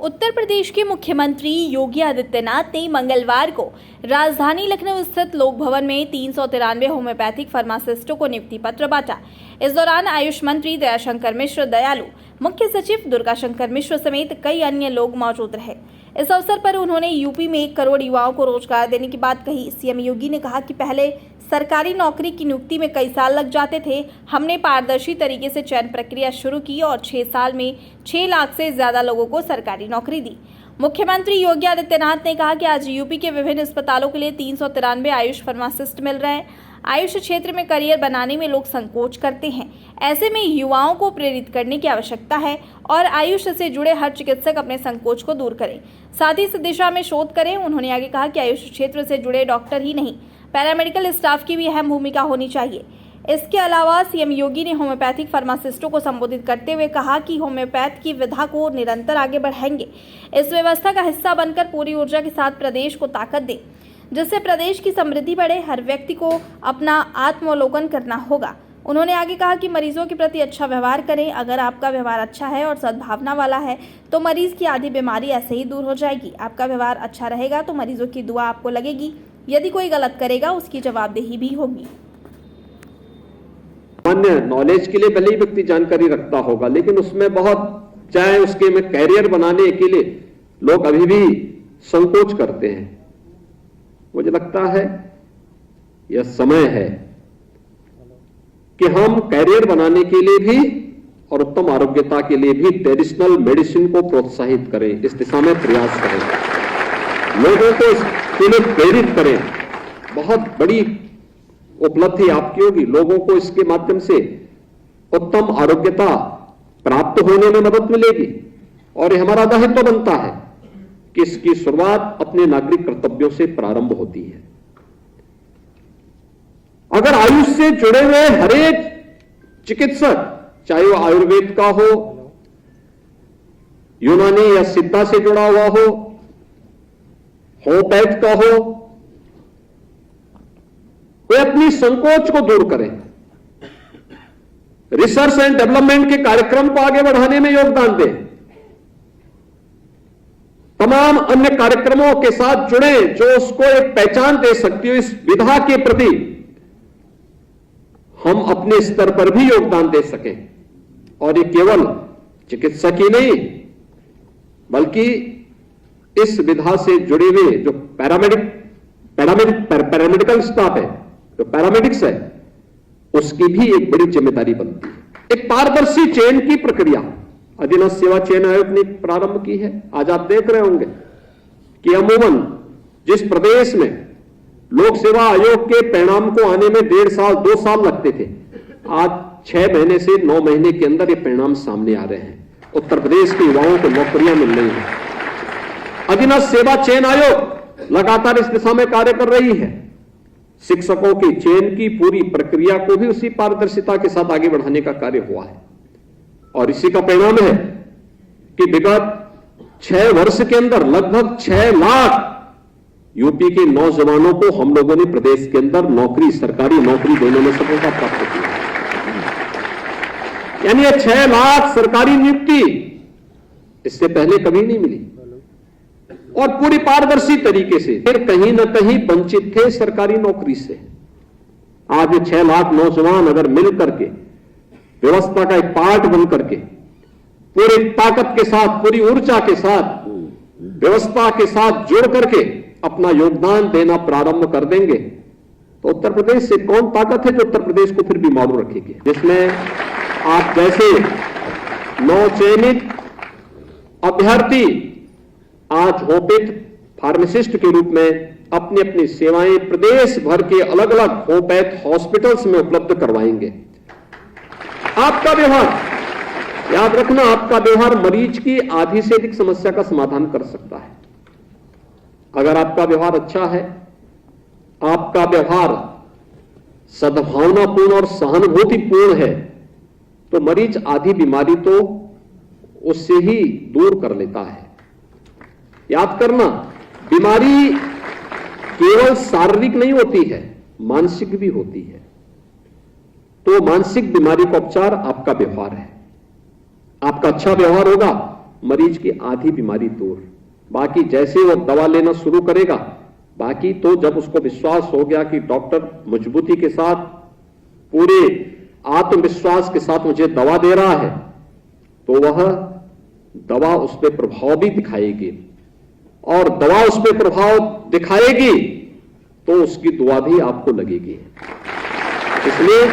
उत्तर प्रदेश के मुख्यमंत्री योगी आदित्यनाथ ने मंगलवार को राजधानी लखनऊ स्थित लोक भवन में 393 होम्योपैथिक फार्मासिस्टों को नियुक्ति पत्र बांटा। इस दौरान आयुष मंत्री दयाशंकर मिश्र, दयालु, मुख्य सचिव दुर्गा शंकर मिश्र समेत कई अन्य लोग मौजूद रहे। इस अवसर पर उन्होंने यूपी में 1 करोड़ युवाओं को रोजगार देने की बात कही। सीएम योगी ने कहा कि पहले सरकारी नौकरी की नियुक्ति में कई साल लग जाते थे। हमने पारदर्शी तरीके से चयन प्रक्रिया शुरू की और 6 साल में 6 लाख से ज्यादा लोगों को सरकारी नौकरी दी। मुख्यमंत्री योगी आदित्यनाथ ने कहा कि आज यूपी के विभिन्न अस्पतालों के लिए 393 आयुष फार्मासिस्ट मिल रहे हैं। आयुष क्षेत्र में करियर बनाने में लोग संकोच करते हैं, ऐसे में युवाओं को प्रेरित करने की आवश्यकता है और आयुष से जुड़े हर चिकित्सक अपने संकोच को दूर करें, साथ ही इस दिशा में शोध करें। उन्होंने आगे कहा कि आयुष क्षेत्र से जुड़े डॉक्टर ही नहीं, पैरामेडिकल स्टाफ की भी अहम भूमिका होनी चाहिए। इसके अलावा सीएम योगी ने होम्योपैथिक फार्मासिस्टों को संबोधित करते हुए कहा कि होम्योपैथ की विधा को निरंतर आगे बढ़ाएंगे। इस व्यवस्था का हिस्सा बनकर पूरी ऊर्जा के साथ प्रदेश को ताकत दें, जिससे प्रदेश की समृद्धि बढ़े। हर व्यक्ति को अपना आत्मावलोकन करना होगा। उन्होंने आगे कहा कि मरीजों के प्रति अच्छा व्यवहार करें। अगर आपका व्यवहार अच्छा है और सद्भावना वाला है तो मरीज की आधी बीमारी ऐसे ही दूर हो जाएगी। आपका व्यवहार अच्छा रहेगा तो मरीजों की दुआ आपको लगेगी। यदि कोई गलत करेगा उसकी जवाबदेही भी होगी। सामान्य नॉलेज के लिए भले ही व्यक्ति जानकारी रखता होगा, लेकिन उसमें बहुत चाहे उसके में कैरियर बनाने के लिए लोग अभी भी संकोच करते हैं। मुझे लगता है यह समय है कि हम कैरियर बनाने के लिए भी और उत्तम आरोग्यता के लिए भी ट्रेडिशनल मेडिसिन को प्रोत्साहित करें, इस दिशा में प्रयास करें, लोगों को इसके लिए प्रेरित करें। बहुत बड़ी उपलब्धि आपकी होगी। लोगों को इसके माध्यम से उत्तम आरोग्यता प्राप्त होने में मदद मिलेगी और यह हमारा दायित्व बनता है कि इसकी शुरुआत अपने नागरिक कर्तव्यों से प्रारंभ होती है। अगर आयुष से जुड़े हुए हरेक चिकित्सक, चाहे वो आयुर्वेद का हो, यूनानी या सिद्धा से जुड़ा हुआ हो, होम्योपैथ का हो, वे अपनी संकोच को दूर करें, रिसर्च एंड डेवलपमेंट के कार्यक्रम को आगे बढ़ाने में योगदान दें, तमाम अन्य कार्यक्रमों के साथ जुड़े जो उसको एक पहचान दे सकती हो। इस विधा के प्रति हम अपने स्तर पर भी योगदान दे सकें और ये केवल चिकित्सक ही नहीं बल्कि इस विधा से जुड़े हुए जो पैरामेडिकल स्टाफ है, जो पैरामेडिक्स है, उसकी भी एक बड़ी जिम्मेदारी बनती है। एक पारदर्शी चयन की प्रक्रिया अधीनस्थ सेवा चयन आयोग ने प्रारंभ की है। आज आप देख रहे होंगे कि अमूमन जिस प्रदेश में लोक सेवा आयोग के परिणाम को आने में 1.5 साल 2 साल लगते थे, आज 6 महीने से 9 महीने के अंदर ये परिणाम सामने आ रहे हैं। उत्तर प्रदेश के युवाओं को नौकरियां मिल रही हैं। अधीनस्थ सेवा चयन आयोग लगातार इस दिशा में कार्य कर रही है। शिक्षकों के चयन की पूरी प्रक्रिया को भी उसी पारदर्शिता के साथ आगे बढ़ाने का कार्य हुआ है और इसी का परिणाम है कि विगत 6 वर्ष के अंदर लगभग 6 लाख यूपी के नौजवानों को हम लोगों ने प्रदेश के अंदर नौकरी, सरकारी नौकरी देने में सफलता प्राप्त की है। यानी ये 6 लाख सरकारी नियुक्ति इससे पहले कभी नहीं मिली और पूरी पारदर्शी तरीके से। फिर कहीं ना कहीं वंचित थे सरकारी नौकरी से। आज ये 6 लाख नौजवान अगर मिल करके व्यवस्था का एक पार्ट बन करके पूरी ताकत के साथ, पूरी ऊर्जा के साथ, व्यवस्था के साथ जुड़ करके अपना योगदान देना प्रारंभ कर देंगे तो उत्तर प्रदेश से कौन ताकत है जो उत्तर प्रदेश को फिर भी मारू रखेगी, जिसमें आप जैसे नवचयनित अभ्यर्थी आज होम्योपैथ फार्मासिस्ट के रूप में अपनी अपनी सेवाएं प्रदेश भर के अलग अलग होम्योपैथ हॉस्पिटल्स में उपलब्ध करवाएंगे। आपका व्यवहार, याद रखना, आपका व्यवहार मरीज की आधी से अधिक समस्या का समाधान कर सकता है। अगर आपका व्यवहार अच्छा है, आपका व्यवहार सद्भावनापूर्ण और सहानुभूतिपूर्ण है, तो मरीज आधी बीमारी तो उससे ही दूर कर लेता है। याद करना, बीमारी केवल शारीरिक नहीं होती है, मानसिक भी होती है। तो मानसिक बीमारी का उपचार आपका व्यवहार है। आपका अच्छा व्यवहार होगा, मरीज की आधी बीमारी दूर। बाकी जैसे वो दवा लेना शुरू करेगा, बाकी तो जब उसको विश्वास हो गया कि डॉक्टर मजबूती के साथ, पूरे आत्मविश्वास के साथ मुझे दवा दे रहा है, तो वह दवा उस पर प्रभाव भी दिखाएगी, और दवा उस पर प्रभाव दिखाएगी तो उसकी दुआ भी आपको लगेगी। इसलिए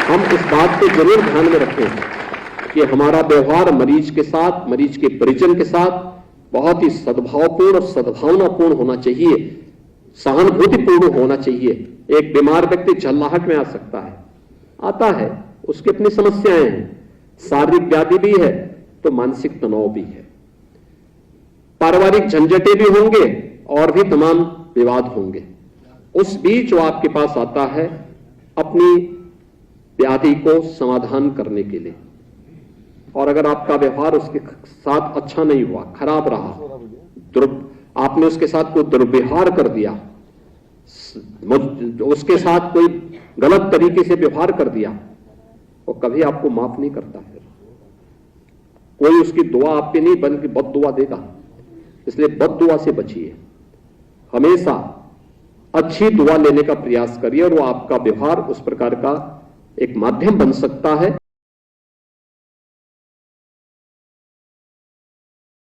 हम इस बात को जरूर ध्यान में रखें कि हमारा व्यवहार मरीज के साथ, मरीज के परिजन के साथ बहुत ही सद्भावपूर्ण और सद्भावनापूर्ण होना चाहिए, सहानुभूतिपूर्ण होना चाहिए। एक बीमार व्यक्ति झल्लाहट में आ सकता है, आता है, उसकी अपनी समस्याएं हैं, शारीरिक व्याधि भी है तो मानसिक तनाव भी है, पारिवारिक झंझटें भी होंगे और भी तमाम विवाद होंगे। उस बीच वो आपके पास आता है अपनी व्याधि को समाधान करने के लिए, और अगर आपका व्यवहार उसके साथ अच्छा नहीं हुआ, खराब रहा, आपने उसके साथ कोई दुर्व्यवहार कर दिया, उसके साथ कोई गलत तरीके से व्यवहार कर दिया, वो कभी आपको माफ नहीं करता है। कोई उसकी दुआ आप पे नहीं बल्कि बद दुआ देगा। इसलिए बद दुआ से बचिए, हमेशा अच्छी दुआ लेने का प्रयास करिए, और वो आपका व्यवहार उस प्रकार का एक माध्यम बन सकता है।